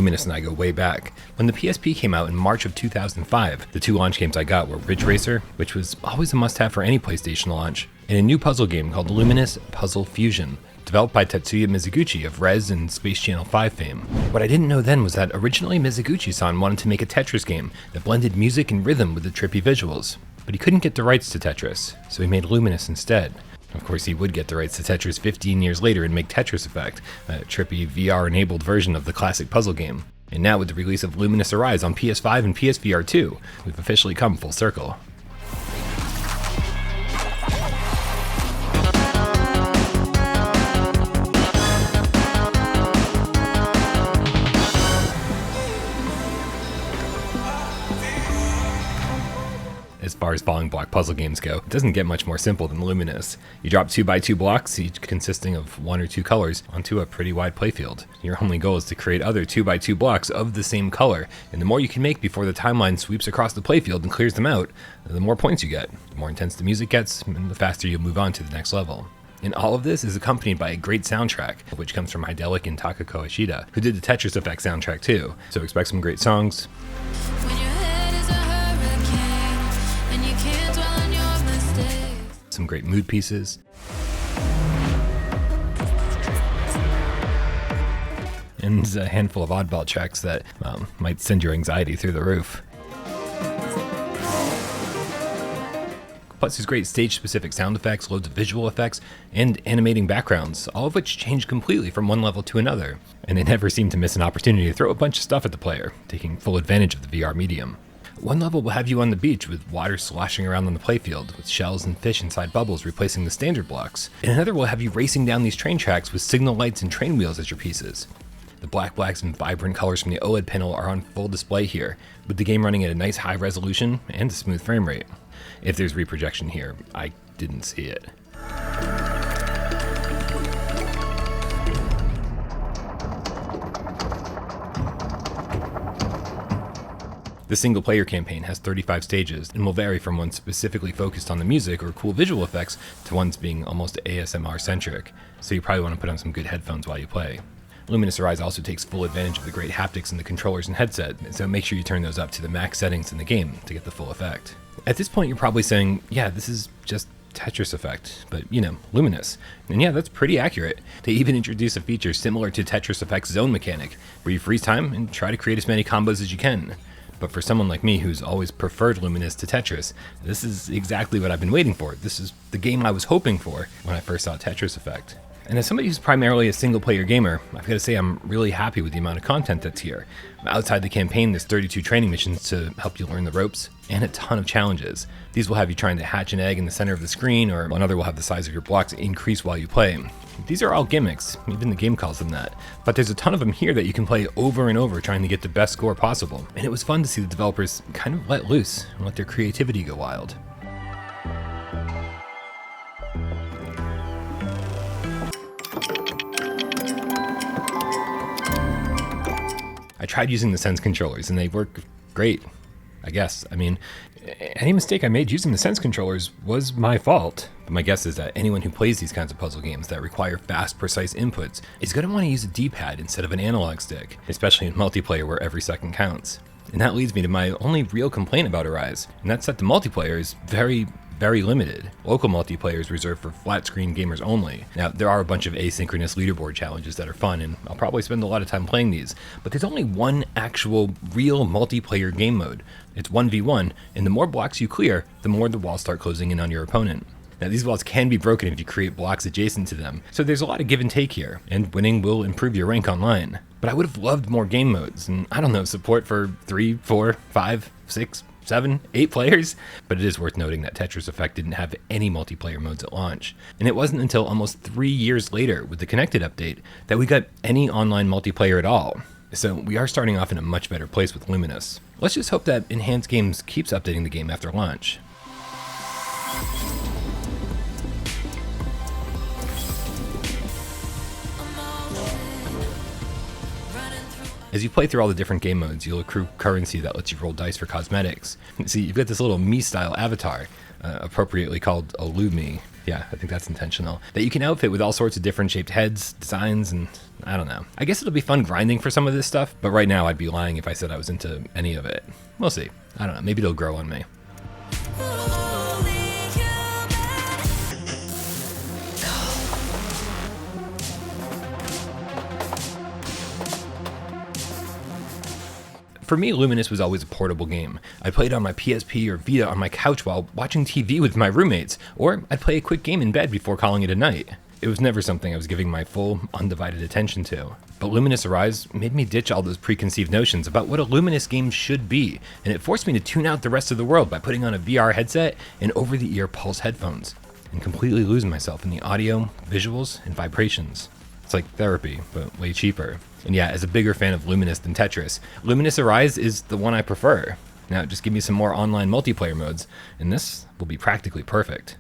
Luminous and I go way back. When the PSP came out in March of 2005, the two launch games I got were Ridge Racer, which was always a must-have for any PlayStation launch, and a new puzzle game called Luminous Puzzle Fusion, developed by Tetsuya Mizuguchi of Rez and Space Channel 5 fame. What I didn't know then was that originally Mizuguchi-san wanted to make a Tetris game that blended music and rhythm with the trippy visuals, but he couldn't get the rights to Tetris, so he made Luminous instead. Of course, he would get the rights to Tetris 15 years later and make Tetris Effect, a trippy VR-enabled version of the classic puzzle game. And now with the release of Luminous Arise on PS5 and PSVR2, we've officially come full circle. As far as falling block puzzle games go, it doesn't get much more simple than Luminous. You drop 2x2 blocks, each consisting of 1 or 2 colors, onto a pretty wide playfield. Your only goal is to create other 2x2 blocks of the same color, and the more you can make before the timeline sweeps across the playfield and clears them out, the more points you get. The more intense the music gets, and the faster you'll move on to the next level. And all of this is accompanied by a great soundtrack, which comes from Hidelic and Takako Ishida, who did the Tetris Effect soundtrack too. So expect some great songs, some great mood pieces, and a handful of oddball tracks that might send your anxiety through the roof. Plus there's great stage-specific sound effects, loads of visual effects, and animating backgrounds, all of which change completely from one level to another. And they never seem to miss an opportunity to throw a bunch of stuff at the player, taking full advantage of the VR medium. One level will have you on the beach with water sloshing around on the playfield, with shells and fish inside bubbles replacing the standard blocks. And another will have you racing down these train tracks with signal lights and train wheels as your pieces. The blacks and vibrant colors from the OLED panel are on full display here, with the game running at a nice high resolution and a smooth frame rate. If there's reprojection here, I didn't see it. The single-player campaign has 35 stages and will vary from ones specifically focused on the music or cool visual effects to ones being almost ASMR-centric, so you probably want to put on some good headphones while you play. Luminous Arise also takes full advantage of the great haptics in the controllers and headset, so make sure you turn those up to the max settings in the game to get the full effect. At this point you're probably saying, yeah, this is just Tetris Effect, but you know, Luminous. And yeah, that's pretty accurate. They even introduce a feature similar to Tetris Effect's zone mechanic, where you freeze time and try to create as many combos as you can. But for someone like me who's always preferred Luminous to Tetris, this is exactly what I've been waiting for. This is the game I was hoping for when I first saw Tetris Effect. And as somebody who's primarily a single-player gamer, I've got to say I'm really happy with the amount of content that's here. Outside the campaign, there's 32 training missions to help you learn the ropes, and a ton of challenges. These will have you trying to hatch an egg in the center of the screen, or another will have the size of your blocks increase while you play. These are all gimmicks, even the game calls them that. But there's a ton of them here that you can play over and over trying to get the best score possible. And it was fun to see the developers kind of let loose and let their creativity go wild. I tried using the Sense controllers and they work great, I guess. I mean, any mistake I made using the Sense controllers was my fault. But my guess is that anyone who plays these kinds of puzzle games that require fast, precise inputs is going to want to use a D-pad instead of an analog stick, especially in multiplayer where every second counts. And that leads me to my only real complaint about Arise, and that's that the multiplayer is very limited. Local multiplayer is reserved for flat-screen gamers only. Now, there are a bunch of asynchronous leaderboard challenges that are fun, and I'll probably spend a lot of time playing these, but there's only one actual, real multiplayer game mode. It's 1v1, and the more blocks you clear, the more the walls start closing in on your opponent. Now, these walls can be broken if you create blocks adjacent to them, so there's a lot of give and take here, and winning will improve your rank online. But I would have loved more game modes, and I don't know, support for 3, 4, 5, 6, 7, 8 players, but it is worth noting that Tetris Effect didn't have any multiplayer modes at launch, and it wasn't until almost 3 years later with the Connected update that we got any online multiplayer at all. So we are starting off in a much better place with Luminous. Let's just hope that Enhanced Games keeps updating the game after launch. As you play through all the different game modes, you'll accrue currency that lets you roll dice for cosmetics. See, you've got this little me-style avatar, appropriately called a Lumi, Yeah, I think that's intentional. That you can outfit with all sorts of different shaped heads, designs, and I don't know. I guess it'll be fun grinding for some of this stuff, but right now I'd be lying if I said I was into any of it. We'll see. I don't know. Maybe it'll grow on me. For me, Lumines was always a portable game. I played on my PSP or Vita on my couch while watching TV with my roommates, or I'd play a quick game in bed before calling it a night. It was never something I was giving my full, undivided attention to. But Luminous Arise made me ditch all those preconceived notions about what a Luminous game should be, and it forced me to tune out the rest of the world by putting on a VR headset and over-the-ear Pulse headphones, and completely lose myself in the audio, visuals, and vibrations. It's like therapy, but way cheaper. And yeah, as a bigger fan of Luminous than Tetris, Luminous Arise is the one I prefer. Now just give me some more online multiplayer modes, and this will be practically perfect.